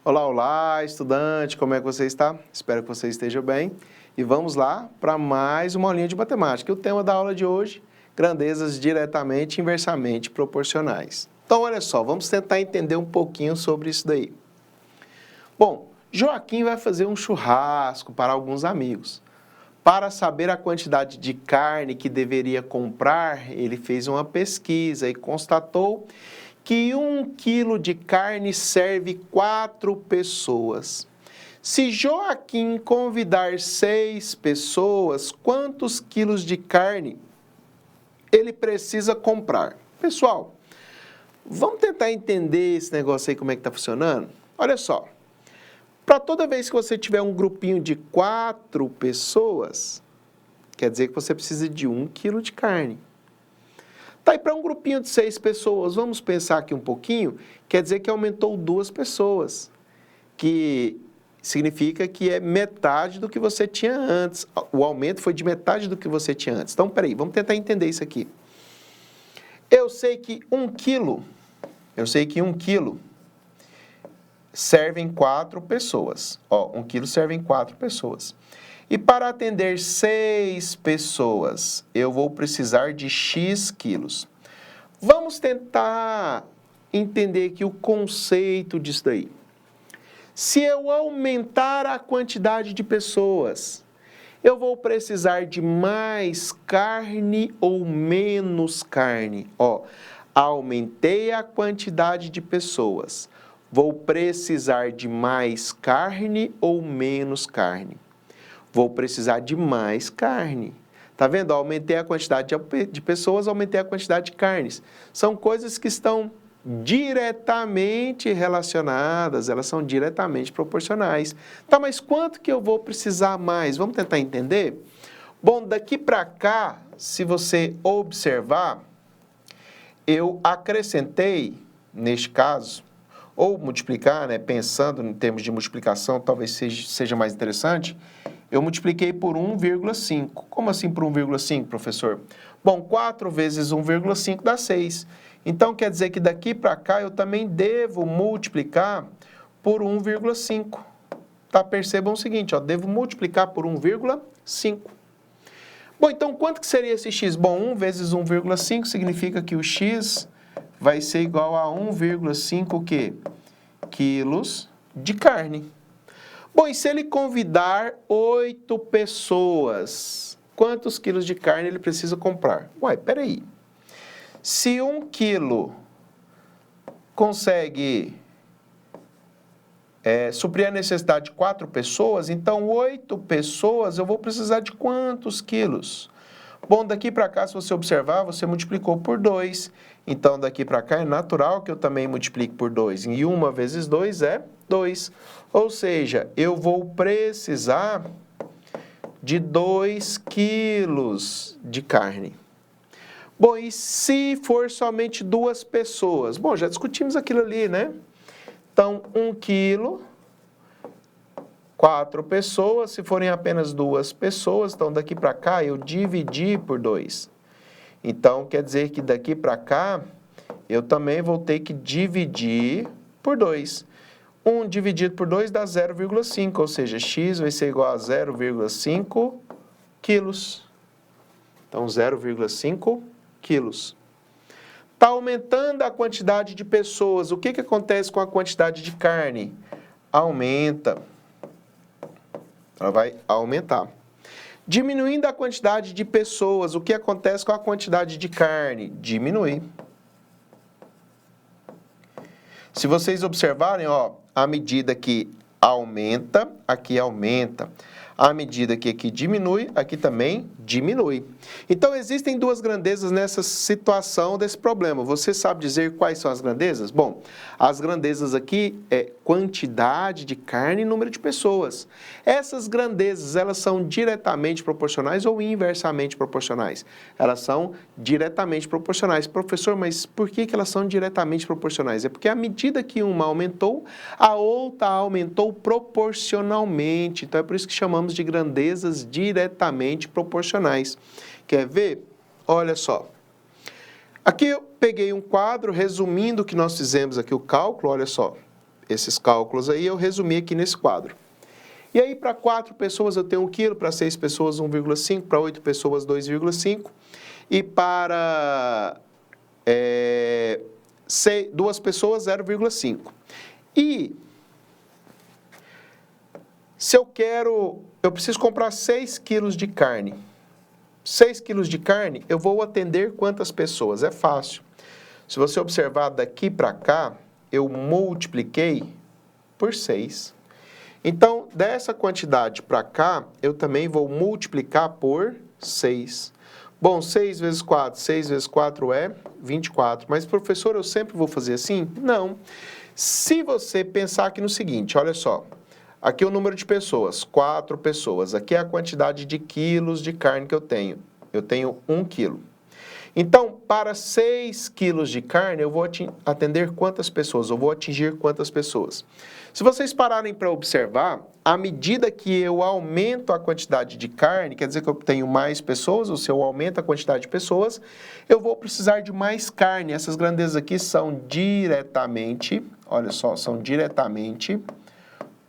Olá, olá, estudante, como é que você está? Espero que você esteja bem. E vamos lá para mais uma aulinha de matemática. E o tema da aula de hoje, grandezas diretamente e inversamente proporcionais. Então, olha só, vamos tentar entender um pouquinho sobre isso daí. Bom, Joaquim vai fazer um churrasco para alguns amigos. Para saber a quantidade de carne que deveria comprar, ele fez uma pesquisa e constatou que 1 quilo de carne serve 4 pessoas. Se Joaquim convidar 6 pessoas, quantos quilos de carne ele precisa comprar? Pessoal, vamos tentar entender esse negócio aí, como é que está funcionando? Olha só, para toda vez que você tiver um grupinho de 4 pessoas, quer dizer que você precisa de 1 quilo de carne. Tá, e para um grupinho de 6 pessoas, vamos pensar aqui um pouquinho, quer dizer que aumentou 2 pessoas, que significa que é metade do que você tinha antes. O aumento foi de metade do que você tinha antes. Então, peraí, vamos tentar entender isso aqui. Eu sei que 1 quilo servem 4 pessoas. Ó, 1 quilo servem 4 pessoas. E para atender 6 pessoas, eu vou precisar de X quilos. Vamos tentar entender aqui o conceito disso daí. Se eu aumentar a quantidade de pessoas, eu vou precisar de mais carne ou menos carne? Ó, aumentei a quantidade de pessoas. Vou precisar de mais carne ou menos carne? Vou precisar de mais carne. Tá vendo? Aumentei a quantidade de pessoas, aumentei a quantidade de carnes. São coisas que estão diretamente relacionadas, elas são diretamente proporcionais. Tá, mas quanto que eu vou precisar mais? Vamos tentar entender? Bom, daqui para cá, se você observar, eu acrescentei, neste caso, ou multiplicar, né, pensando em termos de multiplicação, talvez seja mais interessante, eu multipliquei por 1,5. Como assim por 1,5, professor? Bom, 4 vezes 1,5 dá 6. Então, quer dizer que daqui para cá eu também devo multiplicar por 1,5. Tá? Percebam o seguinte, ó, devo multiplicar por 1,5. Bom, então quanto que seria esse x? Bom, 1 vezes 1,5 significa que o x vai ser igual a 1,5 quê? Quilos de carne. Bom, e se ele convidar 8 pessoas, quantos quilos de carne ele precisa comprar? Ué, peraí. Se 1 quilo consegue suprir a necessidade de 4 pessoas, então 8 pessoas eu vou precisar de quantos quilos? Bom, daqui para cá, se você observar, você multiplicou por 2. Então, daqui para cá é natural que eu também multiplique por 2. E 1 vezes 2 é 2. Ou seja, eu vou precisar de 2 quilos de carne. Bom, e se for somente 2 pessoas? Bom, já discutimos aquilo ali, né? Então, 1 quilo, 4 pessoas, se forem apenas 2 pessoas, então daqui para cá eu dividi por 2. Então, quer dizer que daqui para cá eu também vou ter que dividir por 2. 1 dividido por 2 dá 0,5, ou seja, x vai ser igual a 0,5 quilos. Então, 0,5 quilos. Está aumentando a quantidade de pessoas. O que acontece com a quantidade de carne? Aumenta. Ela vai aumentar. Diminuindo a quantidade de pessoas, o que acontece com a quantidade de carne? Diminui. Se vocês observarem, ó, à medida que aumenta, aqui aumenta. À medida que aqui diminui, aqui também diminui. Então, existem 2 grandezas nessa situação desse problema. Você sabe dizer quais são as grandezas? Bom, as grandezas aqui é quantidade de carne e número de pessoas. Essas grandezas, elas são diretamente proporcionais ou inversamente proporcionais? Elas são diretamente proporcionais. Professor, mas por que elas são diretamente proporcionais? É porque à medida que uma aumentou, a outra aumentou proporcionalmente. Então, é por isso que chamamos de grandezas diretamente proporcionais. Quer ver? Olha só. Aqui eu peguei um quadro resumindo o que nós fizemos aqui, o cálculo, olha só. esses cálculos aí eu resumi aqui nesse quadro. E aí, para 4 pessoas eu tenho 1 quilo, para 6 pessoas 1,5, para 8 pessoas 2,5 e para 2 pessoas 0,5. E se eu preciso comprar 6 quilos de carne. 6 quilos de carne, eu vou atender quantas pessoas? É fácil. Se você observar daqui para cá, eu multipliquei por 6. Então, dessa quantidade para cá, eu também vou multiplicar por 6. Bom, 6 vezes 4, 6 vezes 4 é 24. Mas, professor, eu sempre vou fazer assim? Não. Se você pensar aqui no seguinte, olha só. Aqui é o número de pessoas, 4 pessoas. Aqui é a quantidade de quilos de carne que eu tenho. Eu tenho 1 quilo. Então, para 6 quilos de carne, eu vou atender quantas pessoas? Eu vou atingir quantas pessoas? Se vocês pararem para observar, à medida que eu aumento a quantidade de carne, quer dizer que eu tenho mais pessoas, ou se eu aumento a quantidade de pessoas, eu vou precisar de mais carne. Essas grandezas aqui são diretamente, olha só, são diretamente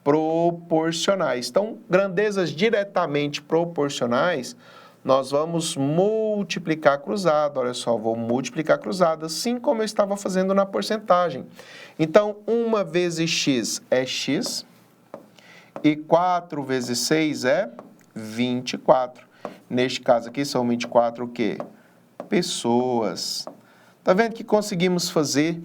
proporcionais. Então, grandezas diretamente proporcionais, nós vamos multiplicar cruzado. Olha só, vou multiplicar cruzado, assim como eu estava fazendo na porcentagem. Então, 1 vezes x é x, e 4 vezes 6 é 24. Neste caso aqui, são 24 o quê? Pessoas. Tá vendo que conseguimos fazer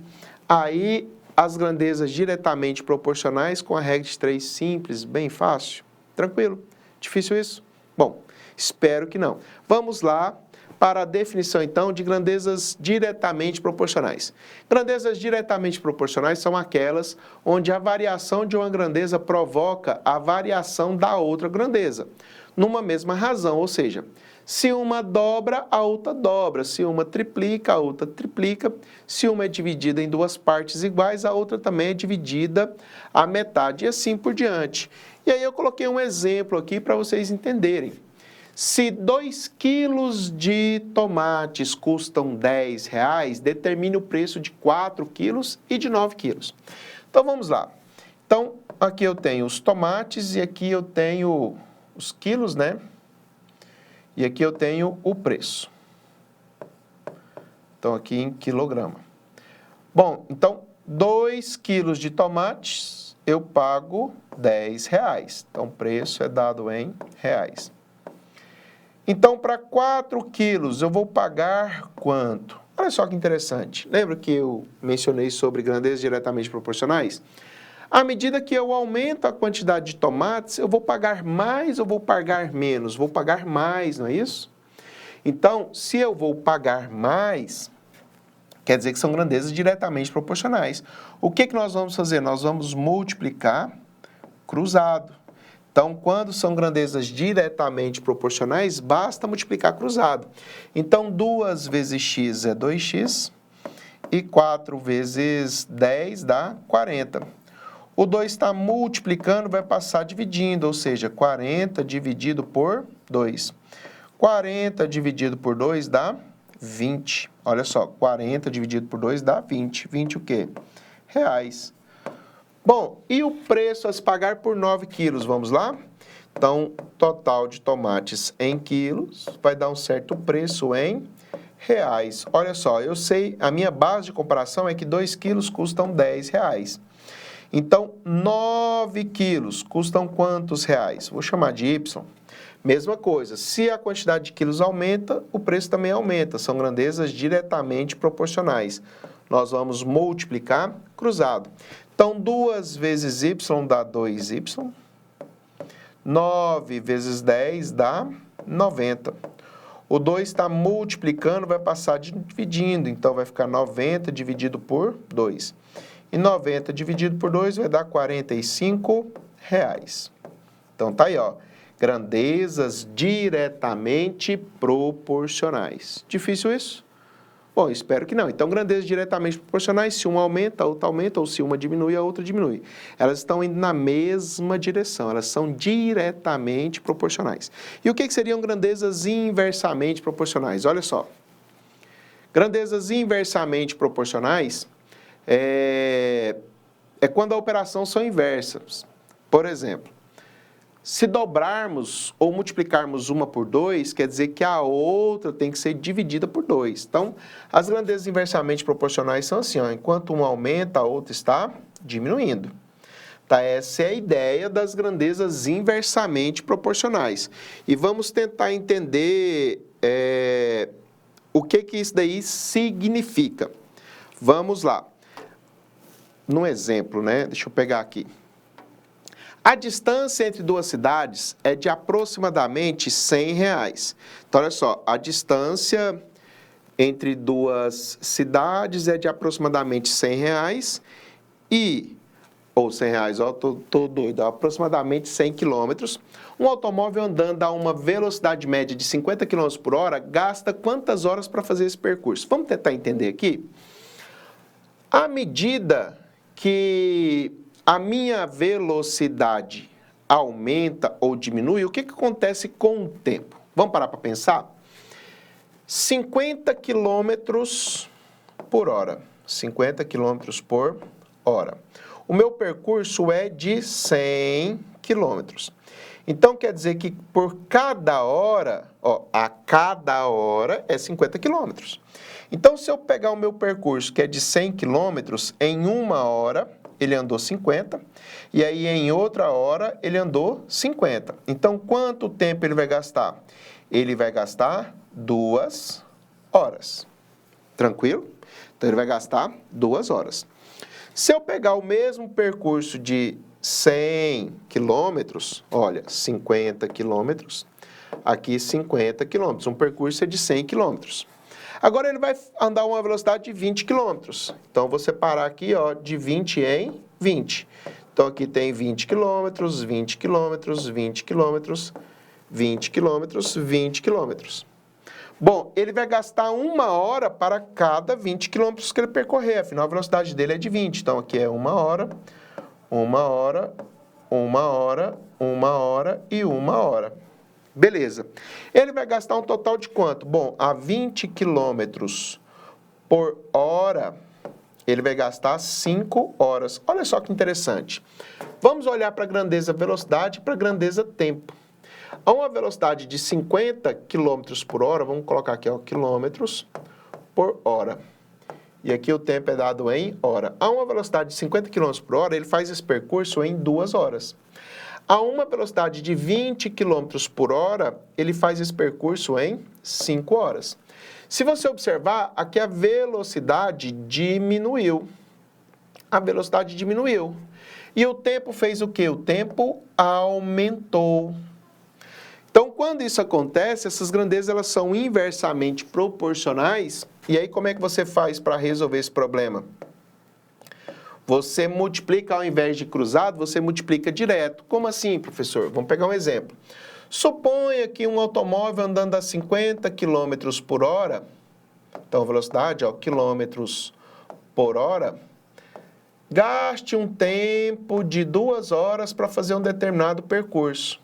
aí as grandezas diretamente proporcionais com a regra de 3 simples, bem fácil? Tranquilo? Difícil isso? Bom, espero que não. Vamos lá para a definição, então, de grandezas diretamente proporcionais. Grandezas diretamente proporcionais são aquelas onde a variação de uma grandeza provoca a variação da outra grandeza, numa mesma razão, ou seja, se uma dobra, a outra dobra. Se uma triplica, a outra triplica. Se uma é dividida em 2 partes iguais, a outra também é dividida à metade, e assim por diante. E aí eu coloquei um exemplo aqui para vocês entenderem. Se 2 quilos de tomates custam R$10, determine o preço de 4 quilos e de 9 quilos. Então, vamos lá. Então, aqui eu tenho os tomates e aqui eu tenho os quilos, né? E aqui eu tenho o preço. Então, aqui em quilograma. Bom, então, 2 quilos de tomates, eu pago R$10. Então, o preço é dado em reais. Então, para 4 quilos, eu vou pagar quanto? Olha só que interessante. Lembra que eu mencionei sobre grandezas diretamente proporcionais? À medida que eu aumento a quantidade de tomates, eu vou pagar mais ou vou pagar menos? Vou pagar mais, não é isso? Então, se eu vou pagar mais, quer dizer que são grandezas diretamente proporcionais. O que nós vamos fazer? Nós vamos multiplicar cruzado. Então, quando são grandezas diretamente proporcionais, basta multiplicar cruzado. Então, 2 vezes x é 2x e 4 vezes 10 dá 40. O 2 está multiplicando, vai passar dividindo, ou seja, 40 dividido por 2. 40 dividido por 2 dá 20. Olha só, 40 dividido por 2 dá 20. 20 o quê? Reais. Bom, e o preço a se pagar por 9 quilos? Vamos lá? Então, total de tomates em quilos vai dar um certo preço em reais. Olha só, eu sei, a minha base de comparação é que 2 quilos custam R$10. Então, 9 quilos custam quantos reais? Vou chamar de Y. Mesma coisa, se a quantidade de quilos aumenta, o preço também aumenta. São grandezas diretamente proporcionais. Nós vamos multiplicar cruzado. Então, 2 vezes Y dá 2Y. 9 vezes 10 dá 90. O 2 está multiplicando, vai passar dividindo. Então, vai ficar 90 dividido por 2. E 90 dividido por 2 vai dar R$45. Então, tá aí, ó. Grandezas diretamente proporcionais. Difícil isso? Bom, espero que não. Então, grandezas diretamente proporcionais, se uma aumenta, a outra aumenta, ou se uma diminui, a outra diminui. Elas estão indo na mesma direção, elas são diretamente proporcionais. E o que seriam grandezas inversamente proporcionais? Olha só. Grandezas inversamente proporcionais é quando a operação são inversas. Por exemplo, se dobrarmos ou multiplicarmos uma por 2, quer dizer que a outra tem que ser dividida por 2. Então, as grandezas inversamente proporcionais são assim, ó, enquanto uma aumenta, a outra está diminuindo. Tá? Essa é a ideia das grandezas inversamente proporcionais. E vamos tentar entender o que isso daí significa. Vamos lá. No exemplo, né? Deixa eu pegar aqui. A distância entre duas cidades é de aproximadamente R$100. Então, olha só, a distância entre duas cidades é de aproximadamente R$100 ou R$100, ó, tô doido, aproximadamente 100 quilômetros. Um automóvel andando a uma velocidade média de 50 km por hora gasta quantas horas para fazer esse percurso? Vamos tentar entender aqui? À medida que a minha velocidade aumenta ou diminui, o que acontece com o tempo? Vamos parar para pensar? 50 quilômetros por hora. 50 quilômetros por hora. O meu percurso é de 100 quilômetros. Então, quer dizer que por cada hora, ó, a cada hora é 50 quilômetros. Então, se eu pegar o meu percurso, que é de 100 quilômetros, em uma hora, ele andou 50, e aí em outra hora, ele andou 50. Então, quanto tempo ele vai gastar? Ele vai gastar 2 horas. Tranquilo? Então, ele vai gastar 2 horas. Se eu pegar o mesmo percurso de 100 quilômetros, olha, 50 quilômetros, aqui 50 quilômetros, um percurso é de 100 quilômetros. Agora ele vai andar a uma velocidade de 20 quilômetros. Então, vou separar aqui, ó, de 20 em 20. Então, aqui tem 20 quilômetros, 20 quilômetros, 20 quilômetros, 20 quilômetros, 20 quilômetros. Bom, ele vai gastar 1 hora para cada 20 quilômetros que ele percorrer, afinal a velocidade dele é de 20. Então, aqui é 1 hora, 1 hora, 1 hora, 1 hora e 1 hora. Beleza. Ele vai gastar um total de quanto? Bom, a 20 quilômetros por hora, ele vai gastar 5 horas. Olha só que interessante. Vamos olhar para a grandeza velocidade e para a grandeza tempo. A uma velocidade de 50 km por hora, vamos colocar aqui, ó, quilômetros por hora. E aqui o tempo é dado em hora. A uma velocidade de 50 km por hora, ele faz esse percurso em 2 horas. A uma velocidade de 20 km por hora, ele faz esse percurso em 5 horas. Se você observar, aqui a velocidade diminuiu. A velocidade diminuiu. E o tempo fez o quê? O tempo aumentou. Então, quando isso acontece, essas grandezas elas são inversamente proporcionais. E aí, como é que você faz para resolver esse problema? Você multiplica, ao invés de cruzado, você multiplica direto. Como assim, professor? Vamos pegar um exemplo. Suponha que um automóvel andando a 50 km por hora, então a velocidade, ó, quilômetros por hora, gaste um tempo de 2 horas para fazer um determinado percurso.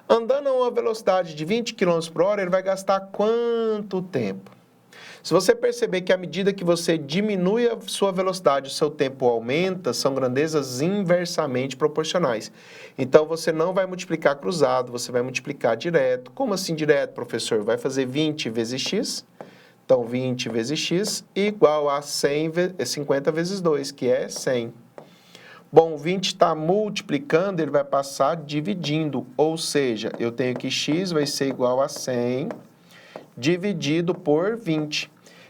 Andando a uma velocidade de 20 km por hora, ele vai gastar quanto tempo? Se você perceber que à medida que você diminui a sua velocidade, o seu tempo aumenta, são grandezas inversamente proporcionais. Então, você não vai multiplicar cruzado, você vai multiplicar direto. Como assim direto, professor? Vai fazer 20 vezes x. Então, 20 vezes x igual a 50 vezes 2, que é 100. Bom, 20 está multiplicando, ele vai passar dividindo. Ou seja, eu tenho que x vai ser igual a 100 dividido por 20.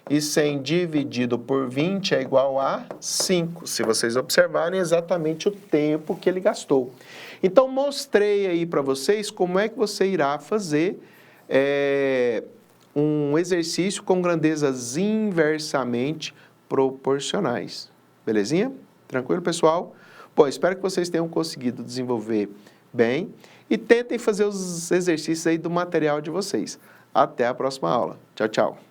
E 100 dividido por 20 é igual a 5. Se vocês observarem exatamente o tempo que ele gastou. Então, mostrei aí para vocês como é que você irá fazer um exercício com grandezas inversamente proporcionais. Belezinha? Tranquilo, pessoal? Bom, espero que vocês tenham conseguido desenvolver bem e tentem fazer os exercícios aí do material de vocês. Até a próxima aula. Tchau, tchau.